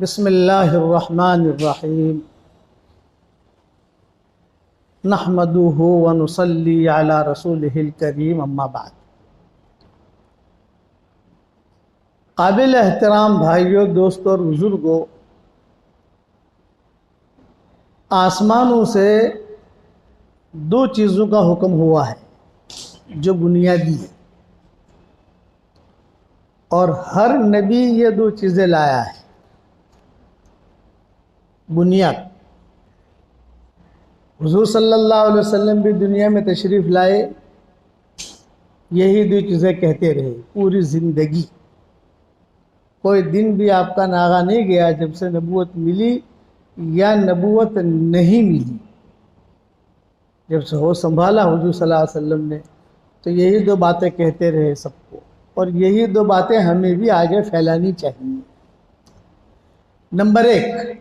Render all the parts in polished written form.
बिस्मिल्लाहिर्रहमानिर्रहीम नहमदुहु व नुसल्ली अला रसूलिहिल करीम अम्मा बाद। काबिल एहतराम भाइयों, दोस्तों और बुज़ुर्गों, आसमानों से दो चीज़ों का हुक्म हुआ है जो बुनियादी है, और हर नबी ये दो चीज़ें लाया है। बुनियाद, हुज़ूर सल्लल्लाहु अलैहि वसल्लम भी दुनिया में तशरीफ़ लाए, यही दो चीज़ें कहते रहे पूरी ज़िंदगी। कोई दिन भी आपका नागा नहीं गया जब से नबूवत मिली या नबूवत नहीं मिली। जब से हो संभाला हुज़ूर सल्लल्लाहु अलैहि वसल्लम ने, तो यही दो बातें कहते रहे सबको, और यही दो बातें हमें भी आगे फैलानी चाहिए। नंबर एक,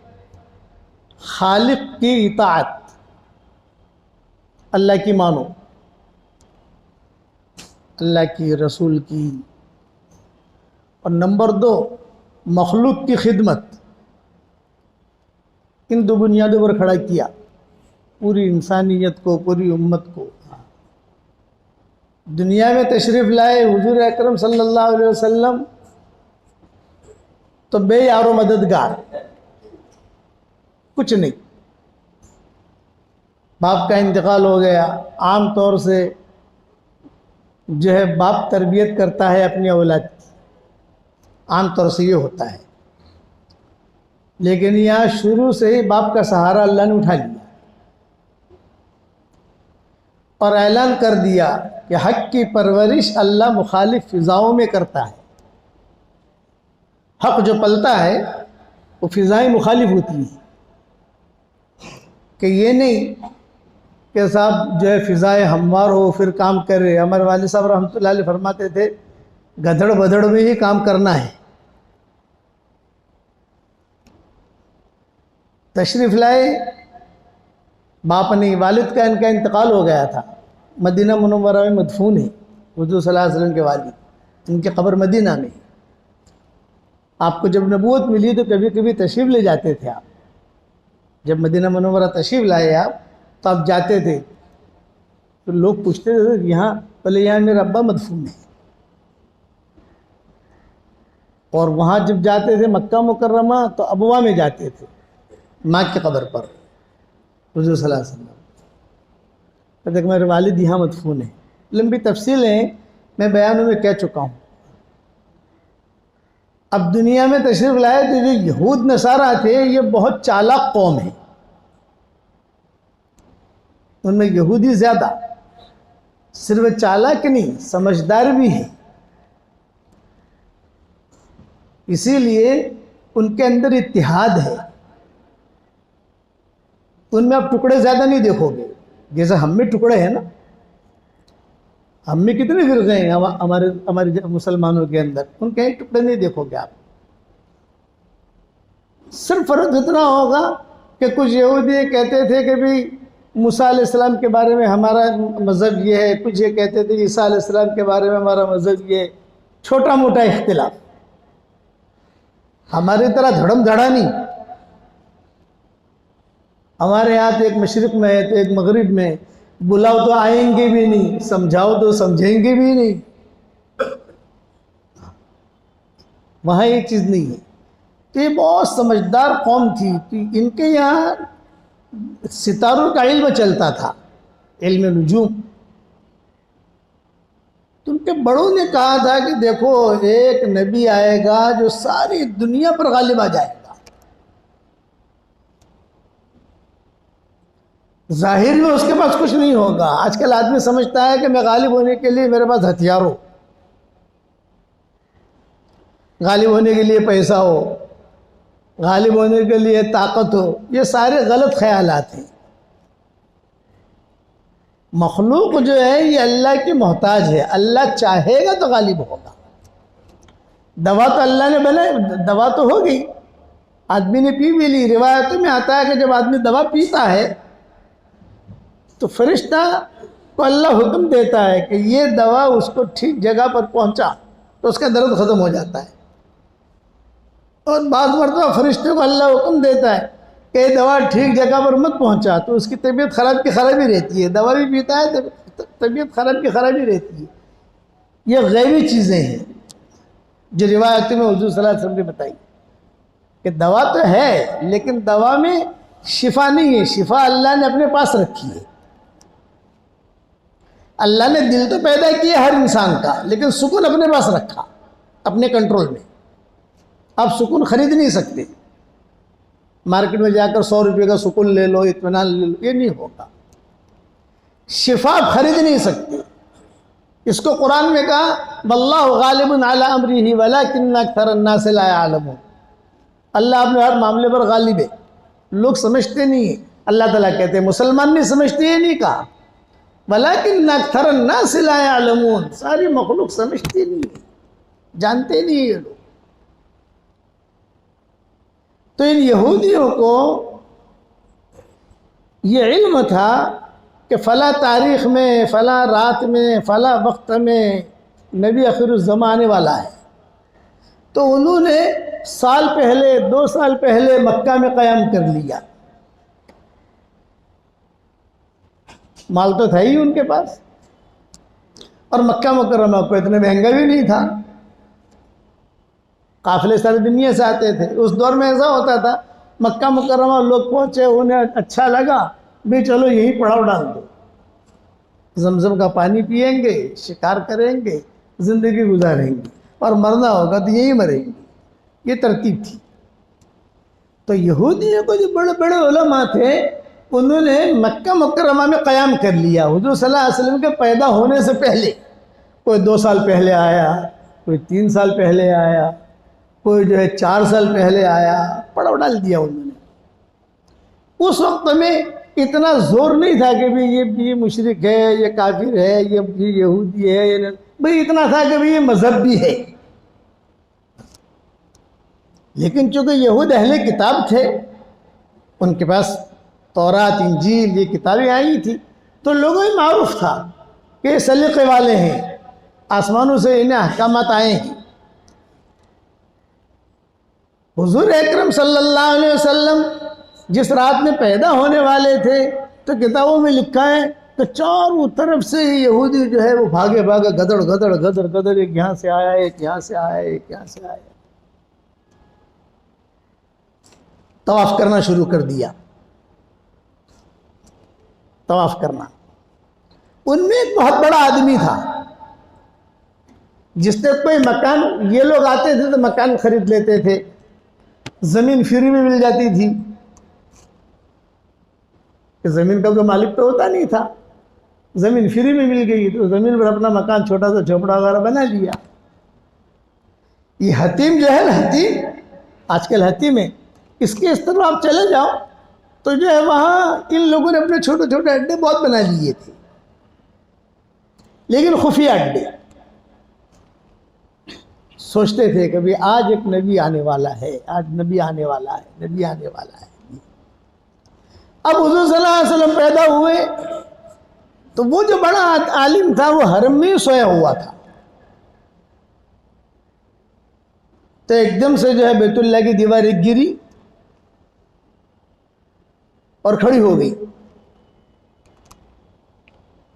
खालिक की इताअत, अल्लाह की मानो, अल्लाह की, रसूल की। और नंबर दो, मखलूक की खिदमत। इन दो बुनियादों पर खड़ा किया पूरी इंसानियत को, पूरी उम्मत को। दुनिया में तशरीफ़ लाए हुजूर अकरम सल्लल्लाहु अलैहि वसल्लम तो बेयारो मददगार, कुछ नहीं। बाप का इंतकाल हो गया। आम तौर से जो है बाप तरबियत करता है अपनी औलाद की, आम तौर से ये होता है। लेकिन यहाँ शुरू से ही बाप का सहारा अल्लाह ने उठा लिया और ऐलान कर दिया कि हक की परवरिश अल्लाह मुखालिफ फ़िज़ाओं में करता है। हक जो पलता है वो फ़िज़ाएँ मुखालिफ होती हैं, कि ये नहीं कि साहब जो है फ़िज़ाएँ हमवार हो फिर काम करे। हमारे वालिद साहब रहमतुल्लाह अलैह फरमाते थे, गधड़ बधड़ में ही काम करना है। तशरीफ़ लाए, बाप नहीं, वालिद का इनका इंतकाल हो गया था। मदीना मुनव्वरा में मदफून है हुज़ूर सल्लल्लाहु अलैहि वसल्लम के वालिद, इनकी क़ब्र मदीना में। आपको जब नबूवत मिली तो कभी कभी तशरीफ़ ले जाते थे आप। जब मदीना मुनव्वरा तशरीफ़ लाए आप, तो आप जाते थे तो लोग पूछते थे, यहाँ पहले यहाँ मेरा अब्बा मदफून है। और वहाँ जब जाते थे मक्का मुकर्रमा तो अबवा में जाते थे, माँ की क़ब्र पर हुज़ूर सल्लल्लाहु अलैहि वसल्लम। तो देख मेरे वालिद यहाँ मदफून है। लंबी तफसीलें मैं बयानों में कह चुका हूँ। अब दुनिया में तशरीफ़ लाए तो जो यहूद नसारा थे ये बहुत चालाक कौम है, उनमें यहूदी ज़्यादा, सिर्फ चालाक नहीं समझदार भी है। इसीलिए उनके अंदर इत्तिहाद है, उनमें आप टुकड़े ज़्यादा नहीं देखोगे। जैसे हम में टुकड़े हैं ना, हम में कितने फ़िरक़े हैं हमारे मुसलमानों के अंदर, उनके एक टुकड़े नहीं देखोगे आप। सिर्फ फ़र्क इतना होगा कि कुछ यहूदी कहते थे कि भाई मूसा अलैहिस्सलाम के बारे में हमारा मज़हब ये है, कुछ ये कहते थे ईसा अलैहिस्सलाम के बारे में हमारा मज़हब ये है। छोटा मोटा इख्तिलाफ, हमारी तरह धड़म धड़ा नहीं। हमारे यहाँ तो एक मशरिक़ में है तो एक मगरिब में, बुलाओ तो आएंगे भी नहीं, समझाओ तो समझेंगे भी नहीं। वहाँ ये चीज़ नहीं है। तो ये बहुत समझदार कौम थी। तो इनके यहाँ सितारों का इल्म चलता था, इल्म नुजूम। तो उनके बड़ों ने कहा था कि देखो एक नबी आएगा जो सारी दुनिया पर गालिब आ जाएगा। जाहिर में उसके पास कुछ नहीं होगा। आजकल आदमी समझता है कि मैं गालिब होने के लिए मेरे पास हथियार हो, गालिब होने के लिए पैसा हो, गालिब होने के लिए ताकत हो। ये सारे गलत ख्यालात हैं। मखलूक जो है ये अल्लाह की मोहताज है, अल्लाह चाहेगा तो गालिब होगा। दवा तो अल्लाह ने बनाई, दवा तो हो गई, आदमी ने पी भी ली। रिवायतों में आता है कि जब आदमी दवा पीता है तो फरिश्ता को अल्लाह हुक्म देता है कि ये दवा उसको ठीक जगह पर पहुंचा, तो उसका दर्द ख़त्म हो जाता है। और बाद मरतबा फरिश्ते को अल्लाह हुक्म देता है कि दवा ठीक जगह पर मत पहुंचा, तो उसकी तबीयत ख़राब की ख़राबी रहती है। दवा भी पीता है, तबीयत ख़राब की ख़राबी रहती है। ये गैबी चीज़ें हैं जो रिवायत में हुजूर सल्लल्लाहु अलैहि वसल्लम ने बताई कि दवा तो है, लेकिन दवा में शिफा नहीं है। शिफा अल्लाह ने अपने पास रखी है। अल्लाह ने दिल तो पैदा किया हर इंसान का, लेकिन सुकून अपने पास रखा, अपने कंट्रोल में। आप सुकून खरीद नहीं सकते। मार्केट में जाकर 100 रुपये का सुकून ले लो, इत्मीनान ले लो, ये नहीं होगा। शिफा खरीद नहीं सकते। इसको कुरान में कहा वल्लाहु गालिबुन अला अम्रिही वलाकिन्न अक्सरन्नास ला यअलमून। अल्लाह अपने हर मामले पर गालिब है, लोग समझते नहीं है। अल्लाह ताला कहते हैं मुसलमान नहीं समझते, ये नहीं कहा वलाकिन्न अक्सरन्नास ला यअलमून। सारी मखलूक समझती नहीं है, जानते नहीं है ये लोग। तो इन यहूदियों को ये इल्म था कि फ़ला तारीख़ में, फ़ला रात में, फ़ला वक्त में नबी आखिरुज़्ज़मान आने वाला है। तो उन्होंने साल पहले, 2 साल पहले मक्का में क़याम कर लिया। माल तो था ही उनके पास, और मक्का मुकर्रमा को इतना महंगा भी नहीं था। काफ़िले सारी दुनिया से आते थे। उस दौर में ऐसा होता था, मक्का मुकर्रमा लोग पहुँचे, उन्हें अच्छा लगा, भाई चलो यही पड़ाव डाल दो, जमजम का पानी पिएंगे, शिकार करेंगे, ज़िंदगी गुजारेंगे, और मरना होगा तो यही मरेंगे। ये तरतीब थी। तो यहूदियों को जो बड़े बड़े उलमा थे, उन्होंने मक्का मुकर्रमा में क़याम कर लिया हुज़ूर सल्लल्लाहु अलैहि वसल्लम के पैदा होने से पहले। कोई 2 साल पहले आया, कोई 3 साल पहले आया, कोई जो है 4 साल पहले आया, पड़ाव डाल दिया उन्होंने। उस वक्त में इतना जोर नहीं था कि भाई ये मुशरिक है, ये काफिर है, ये यहूदी है, ये भाई इतना था कि भाई ये मजहब भी है। लेकिन चूंकि यहूद अहले किताब थे, उनके पास तौरात, इंजील, ये किताबें आई थी, तो लोगों में मारूफ था कि ये सलीक़े वाले हैं, आसमानों से इन्हें अहकामात आए हैं। हुजूर अकरम सल्लल्लाहु अलैहि वसल्लम जिस रात में पैदा होने वाले थे, तो किताबों में लिखा है कि चारों तरफ से यहूदी जो है वो भागे भागे, गदड़ गदड़ गदड़ गदड़, एक यहाँ से आया, एक यहाँ से आया, एक यहाँ से आया, तवाफ करना शुरू कर दिया। तवाफ करना। उनमें एक बहुत बड़ा आदमी था जिसने कोई मकान, ये लोग आते थे तो मकान खरीद लेते थे, जमीन फ्री में मिल जाती थी। जमीन का तो मालिक तो होता नहीं था, जमीन फ्री में मिल गई तो जमीन पर अपना मकान, छोटा सा झोपड़ा वगैरह बना लिया। ये हतीम जो है ना, हतीम, आजकल हतीम है, इसके इस तरफ आप चले जाओ तो जो है वहाँ इन लोगों ने अपने छोटे छोटे अड्डे बहुत बना लिए थे, लेकिन खुफिया अड्डे। सोचते थे कि भाई आज एक नबी आने वाला है, आज नबी आने वाला है, नबी आने वाला है। अब हुज़ूर सल्लल्लाहु अलैहि वसल्लम पैदा हुए तो वो जो बड़ा आलिम था वो हरम में सोया हुआ था। तो एकदम से जो है बैतुल्लाह की दीवार एक गिरी और खड़ी हो गई।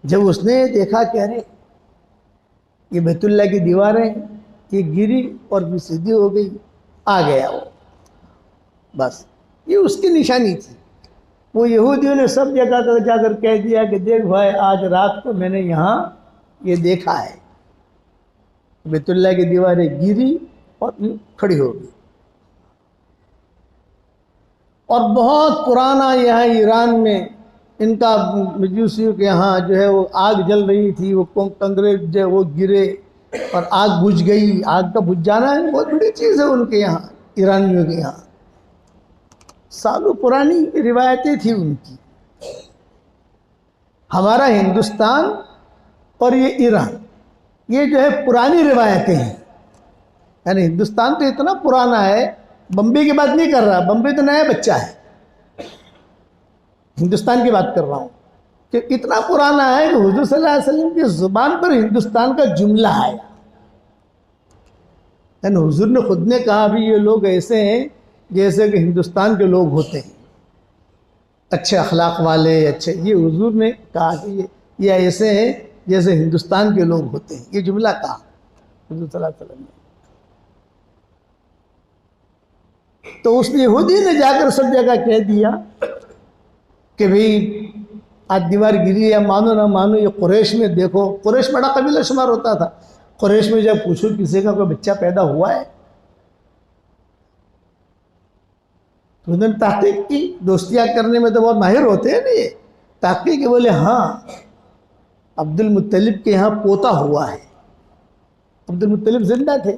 जब उसने देखा कि अरे ये बैतुल्लाह की दीवारें, ये गिरी और भी सीधी हो गई, आ गया वो। बस ये उसकी निशानी थी। वो यहूदियों ने सब जगह तक जाकर कह दिया कि देख भाई, आज रात को मैंने यहाँ ये देखा है, बैतुल्लाह की दीवारें गिरी और खड़ी हो गई। और बहुत पुराना यहाँ ईरान में इनका मजूसियों के यहाँ जो है वो आग जल रही थी, वो कंकरे जो है वो गिरे और आग बुझ गई। आग का बुझ जाना बहुत बड़ी चीज़ है उनके यहाँ, ईरानियों के यहाँ। सालों पुरानी रिवायतें थी उनकी। हमारा हिंदुस्तान और ये ईरान, ये जो है पुरानी रिवायतें हैं। यानी हिंदुस्तान तो इतना पुराना है, बम्बई की बात नहीं कर रहा, बम्बई तो नया बच्चा है, हिंदुस्तान की बात कर रहा हूँ कि इतना पुराना है कि हुज़ूर सल्लल्लाहु अलैहि वसल्लम की ज़ुबान पर हिंदुस्तान का जुमला आया। यानी हुजूर ने खुद ने कहा भी ये लोग ऐसे हैं जैसे कि हिंदुस्तान के लोग होते हैं, अच्छे अखलाक वाले, अच्छे। ये हुजूर ने कहा कि ये ऐसे हैं जैसे हिंदुस्तान के लोग होते हैं, ये जुमला कहा हुजूर सल्लल्लाहु अलैहि वसल्लम ने। तो उस यहूदी ने जाकर सब जगह कह दिया कि भाई आज दीवार गिरी है, मानो ना मानो, ये कुरैश में देखो, कुरैश बड़ा कबीला शुमार होता था। कुरैश में जब पूछो किसी का कोई बच्चा पैदा हुआ है तो उन्होंने तहकीक की, दोस्तियाँ करने में तो बहुत माहिर होते हैं ना ये। तहकीक के बोले हाँ अब्दुल मुत्तलिब के यहाँ पोता हुआ है। अब्दुल मुत्तलिब जिंदा थे।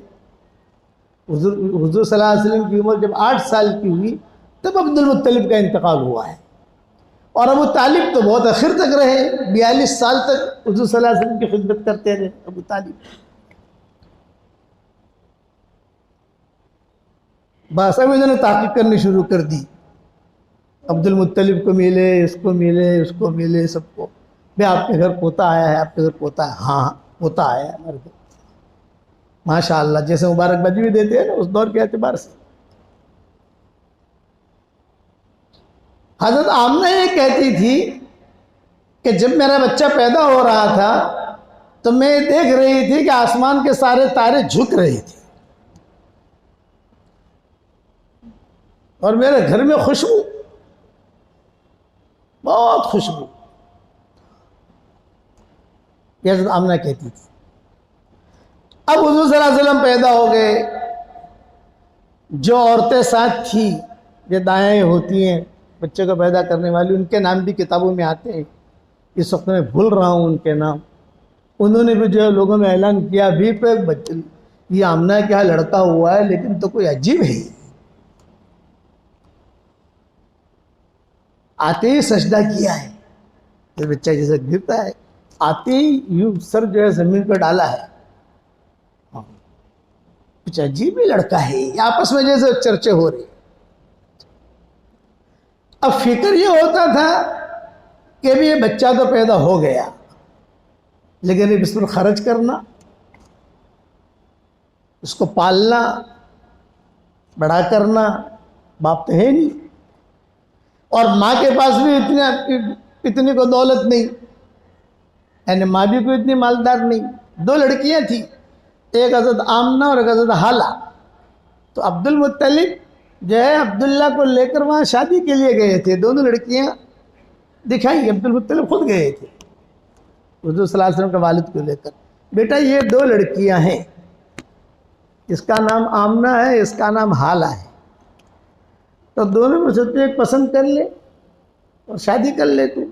हुजूर सल्लल्लाहु अलैहि वसल्लम की उम्र जब 8 साल की हुई तब अब्दुल मुत्तलिब का इंतकाल हुआ है। और अबू तालिब तो बहुत आखिर तक रहे, 42 साल तक हुजूर सल्लल्लाहु अलैहि वसल्लम की खिदमत करते रहे अबू तालिब। बस अब इन्होंने ताक़ीद करनी शुरू कर दी, अब्दुल मुत्तलिब को मिले, इसको मिले, उसको मिले, सबको। भाई आपके घर पोता आया है, आपके घर पोता है? हाँ पोता आया है हमारे घर, माशाअल्लाह। जैसे मुबारकबादी भी देते हैं ना उस दौर के एतबार से। हजरत आमना ये कहती थी कि जब मेरा बच्चा पैदा हो रहा था तो मैं देख रही थी कि आसमान के सारे तारे झुक रहे थे और मेरे घर में खुशबू, बहुत खुशबू, ये हजरत आमना कहती थी। अब हुजूर सल्लल्लाहु अलैहि वसल्लम पैदा हो गए। जो औरतें साथ थी, जो दाएँ होती हैं बच्चे को पैदा करने वाली, उनके नाम भी किताबों में आते हैं। इस वक्त मैं भूल रहा हूँ उनके नाम। उन्होंने भी जो है लोगों में ऐलान किया भी पे बच्चे, ये आमना क्या लड़का हुआ है लेकिन तो कोई अजीब है। आते ही सजदा किया है, जब बच्चा जैसे गिरता है आते ही यूं सर जो है जमीन पर डाला है। कुछ अजीब ही लड़का है, आपस में जैसे चर्चे हो रही। अब फिक्र ये होता था कि भी ये बच्चा तो पैदा हो गया लेकिन ये बिस्मिल खर्च करना, उसको पालना, बड़ा करना, बाप तो है नहीं। और माँ के पास भी इतनी को दौलत नहीं, यानी माँ भी कोई इतनी मालदार नहीं। 2 लड़कियां थी, एक हज़रत आमना और एक हज़रत हाला। तो अब्दुल मुत्तलिब जो है अब्दुल्ला को लेकर वहाँ शादी के लिए गए थे। दोनों लड़कियां दिखाई, अब्दुल मुत्तलिब खुद गए थे हुजूर सल्लल्लाहु अलैहि वसल्लम के वालिद को लेकर। बेटा ये 2 लड़कियां हैं, इसका नाम आमना है, इसका नाम हाला है, तो दोनों में से तो एक पसंद कर ले और शादी कर ले तू।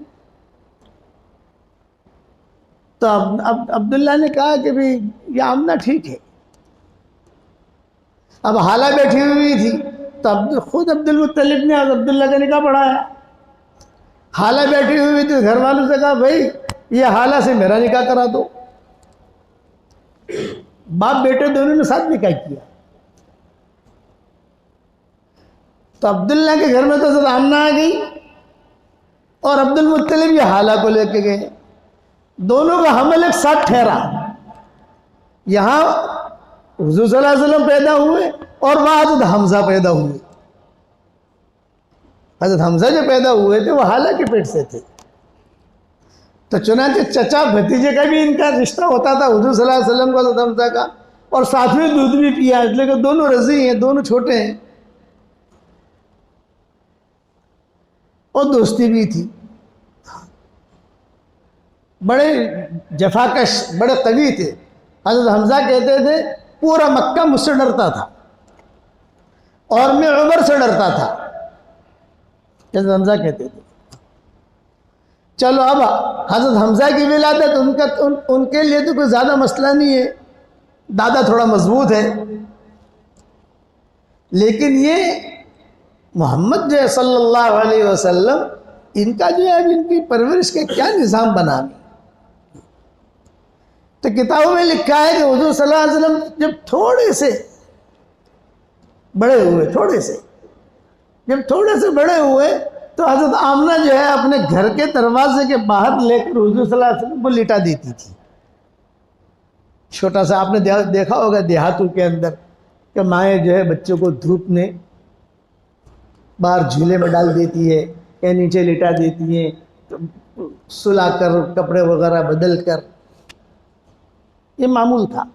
तो अब अब्दुल्ला ने कहा कि भाई ये आमना ठीक है। अब हाला बैठी हुई थी तो खुद अब्दुल मुत्तलिब ने अब्दुल्ला का निकाह पढ़ाया। हाला बैठी हुई थी, घर वालों से कहा भाई ये हाला से मेरा निकाह करा दो। बाप बेटे दोनों ने साथ निकाह किया। तो अब्दुल्ला के घर में तो सब आमना आ गई और अब्दुल मुत्तलिब ये हाला को लेके गए। दोनों का हमल एक साथ ठहरा। यहाँ हुजूर सल्लल्लाहु अलैहि वसल्लम पैदा हुए और वहाँ हज़रत हमज़ा पैदा हुए। हज़रत हमज़ा जो पैदा हुए थे वो हाला के पेट से थे। तो चुनांचे चचा भतीजे का भी इनका रिश्ता होता था हुजूर सल्लल्लाहु अलैहि वसल्लम का, हज़रत हमज़ा का, और साथ में दूध भी पिया, इसलिए कि दोनों रज़ी हैं, दोनों छोटे हैं और दोस्ती भी थी। बड़े जफाकश, बड़े कवी थे। हज़रत हमज़ा कहते थे पूरा मक्का मुझसे डरता था और मैं उमर से डरता था, हज़रत हमज़ा कहते थे। चलो अब हज़रत हमज़ा की विलादत उनके लिए तो कोई ज़्यादा मसला नहीं है, दादा थोड़ा मजबूत है, लेकिन ये मोहम्मद जो है सल्लल्लाहु अलैहि वसल्लम, इनका जो है अब इनकी परवरिश के क्या निज़ाम बनाना। तो किताबों में लिखा है कि हुजूर सल्लल्लाहु अलैहि वसल्लम जब थोड़े से बड़े हुए, जब थोड़े से बड़े हुए तो हज़रत आमना जो है अपने घर के दरवाजे के बाहर लेकर हुजूर सल्लल्लाहु अलैहि वसल्लम को लिटा देती थी। छोटा सा आपने देखा होगा देहातों के अंदर कि माएँ जो है बच्चों को धूप में बाहर झूले में डाल देती है या नीचे लिटा देती है, तो सुलाकर कपड़े वगैरह बदल कर, ये मामूल था।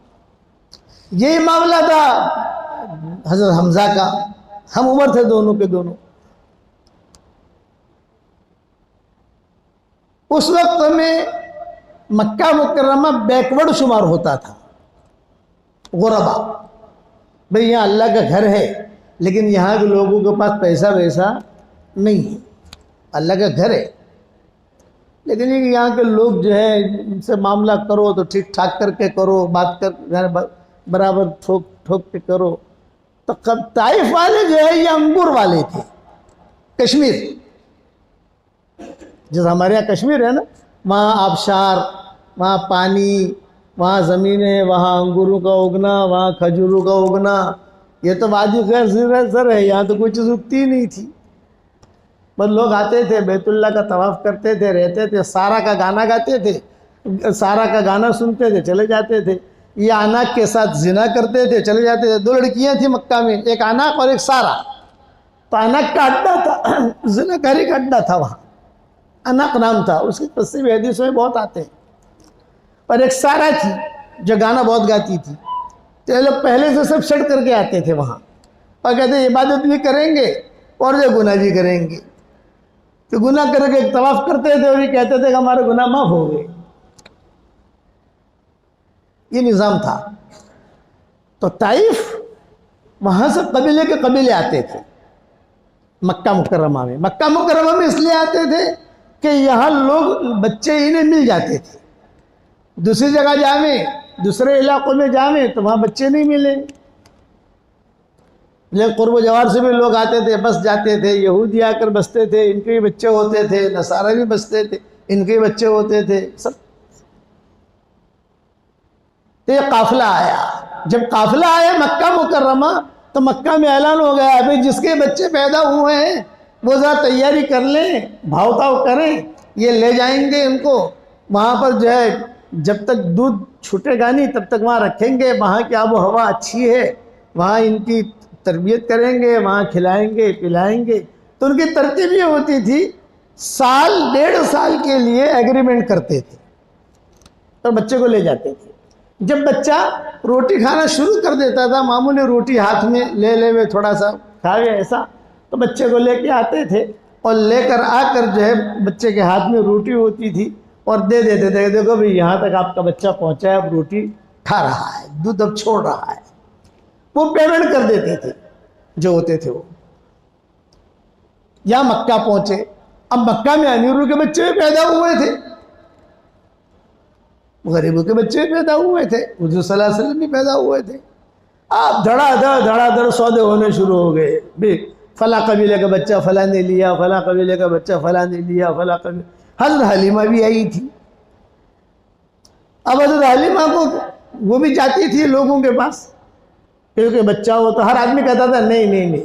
यही मामला था हजरत हमजा का, हम उम्र थे दोनों के दोनों। उस वक्त में मक्का मुकर्रमा बैकवर्ड शुमार होता था, गुरबा। भाई यहाँ अल्लाह का घर है लेकिन यहाँ के लोगों के पास पैसा वैसा नहीं है। अल्लाह का घर है लेकिन यहाँ के लोग जो है उनसे मामला करो तो ठीक ठाक करके करो, बात कर बराबर ठोक ठोक के करो। तो ताइफ वाले जो है ये अंगूर वाले थे, कश्मीर, जैसे हमारे यहाँ कश्मीर है ना, वहाँ आबशार, वहाँ पानी, वहाँ ज़मीनें, वहाँ अंगूरों का उगना, वहाँ खजूरों का उगना। ये तो वादी खैर सर है, यहाँ तो कोई चीज़ उगती ही नहीं थी। बस लोग आते थे, बैतुल्ला का तवाफ़ करते थे, रहते थे, सारा का गाना गाते थे, सारा का गाना सुनते थे, चले जाते थे। ये अनाक के साथ जिना करते थे, चले जाते थे। 2 लड़कियाँ थी मक्का में, एक अनाक और एक सारा। तो अनाक का अड्डा था, जिनाकारी का अड्डा था वहाँ, अनाक नाम था उसके, किस्से भी हदीसों में बहुत आते हैं। और एक सारा थी जो गाना बहुत गाती थी। तो ये लोग पहले से सब सेट करके आते थे वहाँ और कहते इबादत भी करेंगे और जो गुनाह भी करेंगे। तो गुनाह करके तवाफ़ करते थे और ये कहते थे कि हमारे गुनाह माफ़ हो गए। ये निज़ाम था। तो ताइफ, वहाँ से कबीले के कबीले आते थे मक्का मुकर्रमा में। मक्का मुकर्रमा में इसलिए आते थे कि यहाँ लोग, बच्चे इन्हें मिल जाते थे। दूसरी जगह जावे, दूसरे इलाकों में जावे तो वहाँ बच्चे नहीं मिले। लेकिन कुर्ब जवार से भी लोग आते थे, बस जाते थे। यहूदी आकर बसते थे, इनके भी बच्चे होते थे। नसारा भी बसते थे, इनके भी बच्चे होते थे सब। तो ये काफिला आया। जब काफिला आया मक्का मुकर्रमा, तो मक्का में ऐलान हो गया, अभी जिसके बच्चे पैदा हुए हैं वो ज़रा तैयारी कर लें, भाव ताव करें, ये ले जाएंगे इनको वहाँ पर जो है, जब तक दूध छूटेगा नहीं तब तक वहाँ रखेंगे। वहाँ की आबो हवा अच्छी है, वहाँ इनकी तरबियत करेंगे, वहाँ खिलाएंगे पिलाएंगे। तो उनकी तरतीब ये होती थी, साल 1.5 साल के लिए एग्रीमेंट करते थे और बच्चे को ले जाते थे। जब बच्चा रोटी खाना शुरू कर देता था, मामूली रोटी हाथ में ले वे थोड़ा सा खावे ऐसा, तो बच्चे को लेके आते थे और लेकर आकर जो है बच्चे के हाथ में रोटी होती थी और दे देते थे, देखो भाई यहाँ तक आपका बच्चा पहुँचा है, अब रोटी खा रहा है, दूध अब छोड़ रहा है। वो पेमेंट कर देते थे जो होते थे वो। या मक्का पहुँचे, अब मक्का में अमीरों के बच्चे भी पैदा हुए थे, गरीबों के बच्चे भी पैदा हुए थे, हुजूर सल्लल्लाहु अलैहि वसल्लम भी पैदा हुए थे। आप धड़ाधड़ सौदे होने शुरू हो गए। भी फला कबीले का बच्चा फला ने लिया, फला कबीले का बच्चा फला ने लिया, फला कबीले। हज़रत हलीमा भी आई थी। अब हज़रत हलीमा को वो भी जाती थी लोगों के पास, क्योंकि बच्चा हो तो हर आदमी कहता था नहीं नहीं नहीं,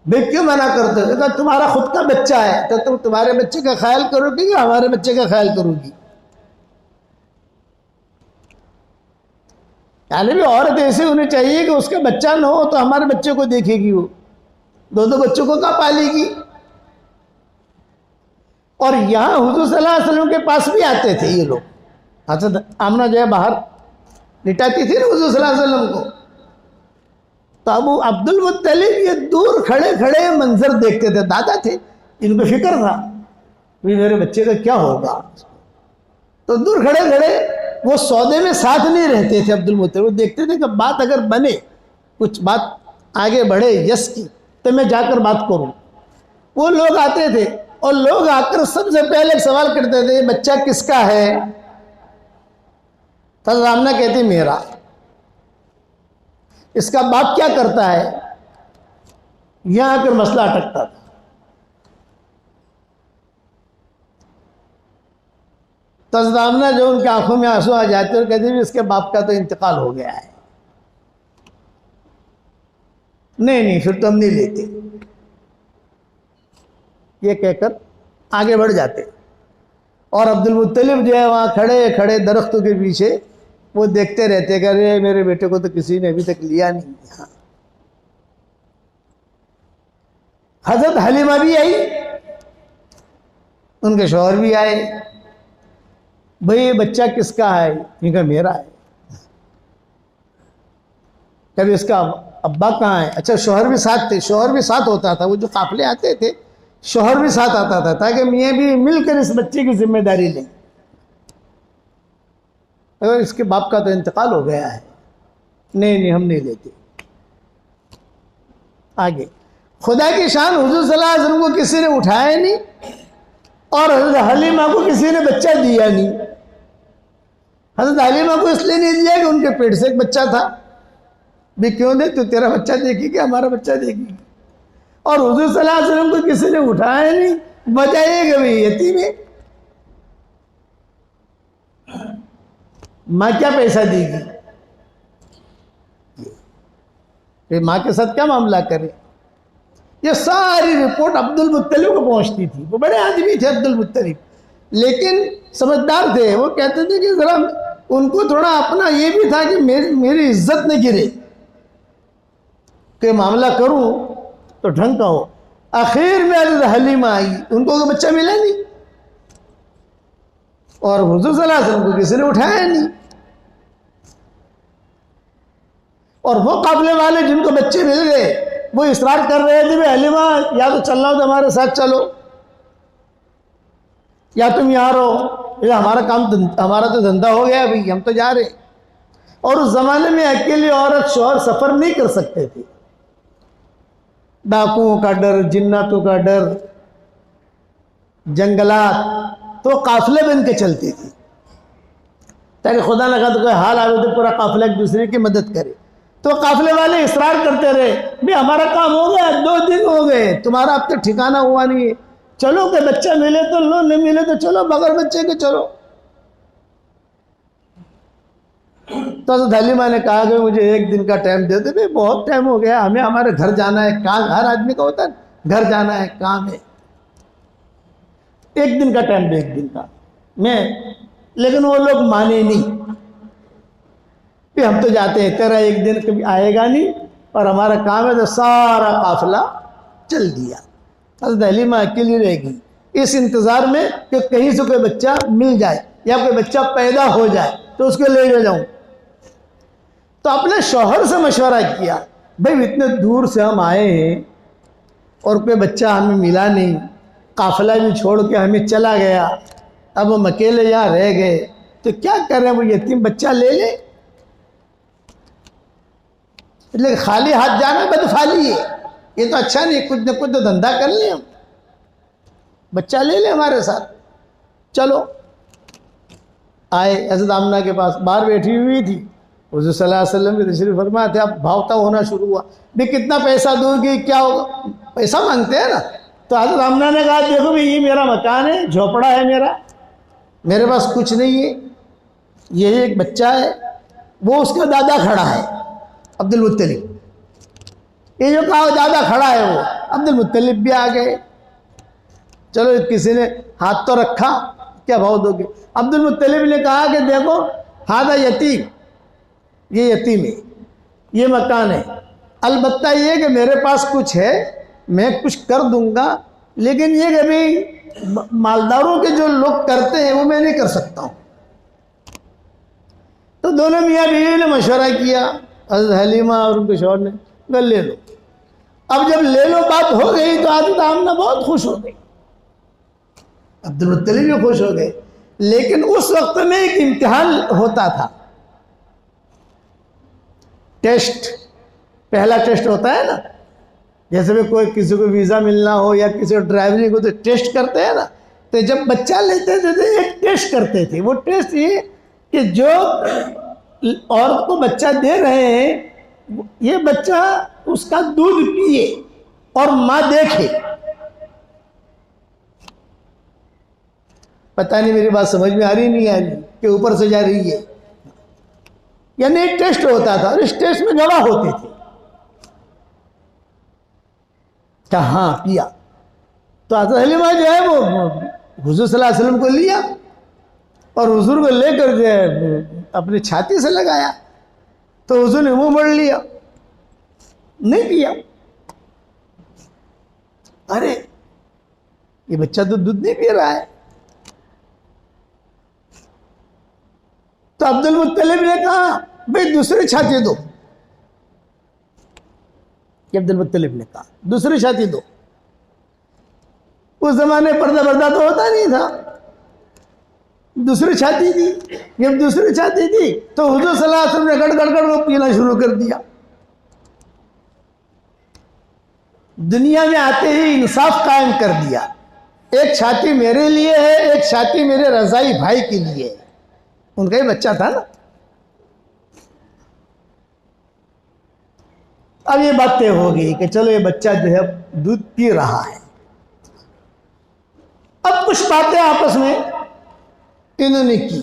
भाई क्यों मना करते हो? तो तुम्हारा खुद का बच्चा है तो तुम तुम्हारे बच्चे का ख्याल करोगी या हमारे बच्चे का ख्याल करोगी? यानी भी औरत ऐसी होनी चाहिए कि उसका बच्चा न हो तो हमारे बच्चे को देखेगी, वो 2 बच्चों को कहाँ पालेगी। और यहाँ हुजूर सल्लल्लाहु अलैहि वसल्लम के पास भी आते थे ये लोग। हज़रत आमना जो है बाहर लिटाती थी ना हुजूर सल्लल्लाहु अलैहि वसल्लम को, तो अबू अब्दुल मुत्तलिब ये दूर खड़े खड़े मंजर देखते थे। दादा थे, इनको फिक्र था भी मेरे बच्चे का क्या होगा। तो दूर खड़े खड़े, वो सौदे में साथ नहीं रहते थे अब्दुल मुत्तलिब। वो देखते थे कि बात अगर बने, कुछ बात आगे बढ़े यस की, तो मैं जाकर बात करूं। वो लोग आते थे और लोग आकर सबसे पहले सवाल करते थे, बच्चा किसका है? तो आमना कहती मेरा। इसका बाप क्या करता है? यहां आकर मसला अटकता था। तजदामना जो उनकी आंखों में आंसू आ जाते और कहते भी इसके बाप का तो इंतकाल हो गया है। नहीं फिर तो हम नहीं लेते, ये कहकर आगे बढ़ जाते। और अब्दुल मुत्तलिब जो है वहाँ खड़े खड़े दरख्तों के पीछे वो देखते रहते कि अरे मेरे बेटे को तो किसी ने अभी तक लिया नहीं। हाँ, हजरत हलीमा भी आई, उनके शौहर भी आए। भाई ये बच्चा किसका है? इनका मेरा है। कभी इसका अब्बा कहाँ है? अच्छा, शौहर भी साथ थे, शौहर भी साथ होता था, वो जो काफले आते थे शौहर भी साथ आता था ताकि मियाँ भी मिलकर इस बच्चे की जिम्मेदारी लें। अगर इसके बाप का तो इंतकाल हो गया है, नहीं नहीं हम नहीं लेते। आगे खुदा की शान, हुजूर सल्लल्लाहु अलैहि वसल्लम को किसी ने उठाया नहीं और हजरत हलीमा को किसी ने बच्चा दिया नहीं। हजरत हलीमा को इसलिए नहीं दिया कि उनके पेट से एक बच्चा था। भी क्यों दे? तो तेरा बच्चा देगी कि हमारा बच्चा देगी? और हुजूर सल्लल्लाहु अलैहि वसल्लम को किसी ने उठाया नहीं, वजह ये कि भाई यतीम है, माँ क्या पैसा देगी? माँ के साथ क्या मामला करे? ये सारी रिपोर्ट अब्दुल मुत्तलिब को पहुंचती थी। वो बड़े आदमी थे अब्दुल मुत्तलिब, लेकिन समझदार थे। वो कहते थे कि जरा उनको थोड़ा अपना ये भी था कि मेरी इज्जत न गिरे, कि मामला करूं तो ढंग का हो। आखिर में हज़रत हलीमा आई, उनको तो बच्चा मिला नहीं और हुजूर सल्लल्लाहु अलैहि वसल्लम को किसी ने उठाया नहीं। और वो काफिले वाले जिनको बच्चे मिल गए वो इसरार कर रहे थे, भाई हलीमा या तो चल रहा हो तो हमारे साथ चलो, या तुम यहाँ रहो, ये हमारा काम हमारा तो धंधा हो गया भाई, हम तो जा रहे। और उस जमाने में अकेली औरत शौहर सफर नहीं कर सकते थे, डाकुओं का डर, जिन्नातों का डर, जंगलात, तो काफिले बन के चलती थी ताकि खुदा न खास्ता कोई हाल आवे तो पूरा काफिला एक दूसरे की मदद करे। तो काफिले वाले इसरार करते रहे, भाई हमारा काम हो गया, 2 दिन हो गए, तुम्हारा अब तक ठिकाना हुआ नहीं है, चलो कि बच्चा मिले तो लो, नहीं मिले तो चलो, बगैर बच्चे के चलो। तो हज़रत हलीमा ने कहा कि मुझे 1 दिन का टाइम दे दे, भाई बहुत टाइम हो गया, हमें हमारे घर जाना है, काम हर आदमी का होता है, घर जाना है, काम है, 1 दिन का टाइम दे, 1 दिन का। लेकिन वो लोग माने नहीं कि हम तो जाते हैं, तेरा 1 दिन कभी आएगा नहीं और हमारा काम है। तो सारा काफिला चल दिया, हज़रत हलीमा अकेली रहेगी इस इंतज़ार में कि कहीं से कोई बच्चा मिल जाए या कोई बच्चा पैदा हो जाए तो उसको ले जाऊं। तो अपने शौहर से मशवरा किया, भाई इतने दूर से हम आए हैं और कोई बच्चा हमें मिला नहीं, काफिला भी छोड़ के हमें चला गया, अब हम अकेले यहाँ रह गए, तो क्या करें? वो यतीम बच्चा ले ले? लेकिन खाली हाथ जाना बदफाली है, ये तो अच्छा नहीं, कुछ न कुछ तो धंधा कर ले, हम बच्चा ले ले हमारे साथ, चलो। आए हज़रत आमना के पास, बाहर बैठी हुई थी, हुज़ूर सल्लल्लाहु अलैहि वसल्लम के तशरीफ़ फरमा थे। अब भावता होना शुरू हुआ, भी कितना पैसा दूंगी, क्या होगा, पैसा मांगते हैं ना। तो हज़रत आमना ने कहा, देखो भाई ये मेरा मकान है, झोपड़ा है मेरे पास कुछ नहीं है, ये एक बच्चा है, वो उसका दादा खड़ा है अब्दुल मुत्तलिब, ये जो कहा दादा खड़ा है, वो अब्दुल मुत्तलिब भी आ गए। चलो किसी ने हाथ तो रखा, क्या भाव दोगे? अब्दुल मुत्तलिब ने कहा कि देखो हादा यतीम, ये यतीम है, ये मकान है, अलबत्ता ये कि मेरे पास कुछ है, मैं कुछ कर दूंगा, लेकिन ये कि भाई मालदारों के जो लोग करते हैं वो मैं नहीं कर सकता हूँ। तो दोनों मियाँ बीवी ने मशवरा किया, हज़रत हलीमा और उनके शौहर ने, कल ले लो। अब जब ले लो बात हो गई तो हज़रत आमना बहुत खुश हो गई, अब्दुल मुत्तलिब भी खुश हो गए। लेकिन उस वक्त में एक इम्तिहान होता था, टेस्ट, पहला टेस्ट होता है ना, जैसे भी कोई किसी को वीज़ा मिलना हो या किसी को ड्राइवरी को तो टेस्ट करते हैं ना। तो जब बच्चा लेते थे तो एक टेस्ट करते थे, वो टेस्ट ये कि जो औरत को बच्चा दे रहे हैं ये बच्चा उसका दूध पिए और माँ देखे। पता नहीं मेरी बात समझ में आ रही नहीं आ रही कि ऊपर से जा रही है, यानी एक टेस्ट होता था और इस टेस्ट में गवाह होते थे क्या हाँ पिया। तो हज़रत हलीमा जो है वो हुजूर सल्लल्लाहु अलैहि वसल्लम को लिया और हुजूर को लेकर जो है अपनी छाती से लगाया, तो हुजूर ने मुंह मोड़ लिया, नहीं पिया। अरे ये बच्चा तो दूध नहीं पी रहा है। तो अब्दुल मुत्तलिब ने कहा भाई दूसरी छाती दो। अब्दुल मुत्तलिब ने कहा दूसरी छाती दो। उस जमाने पर्दा पर्दा तो होता नहीं था। दूसरी छाती दी। जब दूसरी छाती दी तो हुजूर सल्लल्लाहु अलैहि वसल्लम ने गड़ गड़ गड़ वो पीना शुरू कर दिया। दुनिया में आते ही इंसाफ कायम कर दिया। एक छाती मेरे लिए है, एक छाती मेरे रजाई भाई के लिए है। उनका ही बच्चा था ना। अब ये बातें हो गई कि चलो ये बच्चा जो है दूध पी रहा है। अब कुछ बातें आपस में इन्होंने की।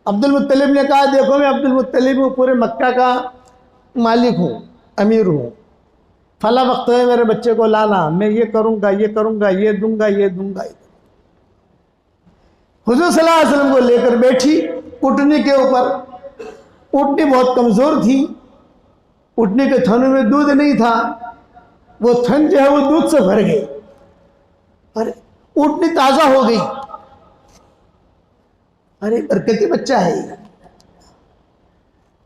अब्दुल मुत्तलिब ने कहा देखो मैं अब्दुल मुत्तलिब हूँ, पूरे मक्का का मालिक हूँ, अमीर हूँ। फला वक्त है मेरे बच्चे को लाना, मैं ये करूँगा ये करूँगा, ये दूंगा ये दूंगा। हुजूर सल्लल्लाहु अलैहि वसल्लम को लेकर बैठी उठनी के ऊपर। उठनी बहुत कमज़ोर थी। उठनी के थनों में दूध नहीं था। वो थन जो है वो दूध से भर गई। अरे उठनी ताज़ा हो गई। अरे बरकती बच्चा है।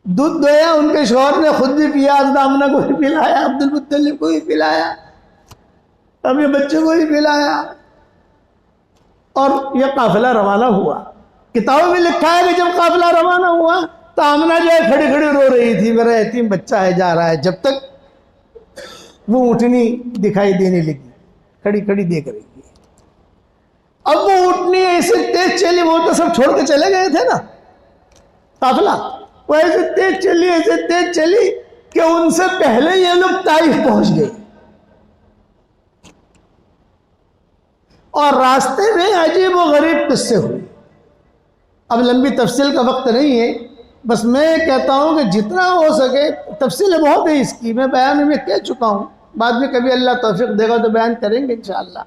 दूध दोया उनके शौहर ने खुद भी पिया, आमना को भी पिलाया, अब्दुल मुत्तलिब को भी पिलाया, अब ये बच्चे को भी पिलाया। और यह काफिला रवाना हुआ। किताबों में लिखा है कि जब काफिला रवाना हुआ तो आमना जो है खड़ी खड़ी रो रही थी, मेरा यतीम बच्चा है जा रहा है। जब तक वो उठनी दिखाई देने लगी, खड़ी खड़ी देख रही थी। अब वो उठनी ऐसे तेज चली, वो तो सब छोड़ के चले गए थे ना काफिला। वो ऐसे तेज चली कि उनसे पहले ये लोग ताइफ पहुंच गए। और रास्ते में अजीब व गरीब किस्से हुए। अब लंबी तफसील का वक्त नहीं है, बस मैं कहता हूं कि जितना हो सके, तफसील बहुत है इसकी, मैं बयान में कह चुका हूं, बाद में कभी अल्लाह तौफीक देगा तो बयान करेंगे इंशाअल्लाह।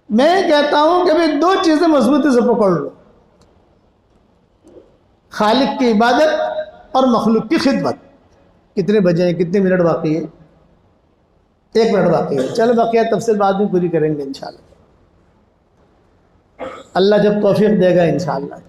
मैं कहता हूं कि भाई दो चीज़ें मजबूती से पकड़ लो, खालिक की इबादत और मखलूक की खिदमत। कितने बजे हैं, कितने मिनट बाकी है? 1 मिनट बाकी है। चलो बाकी तफसील बाद में पूरी करेंगे इंशाअल्लाह, अल्लाह जब तौफीक देगा इंशाअल्लाह।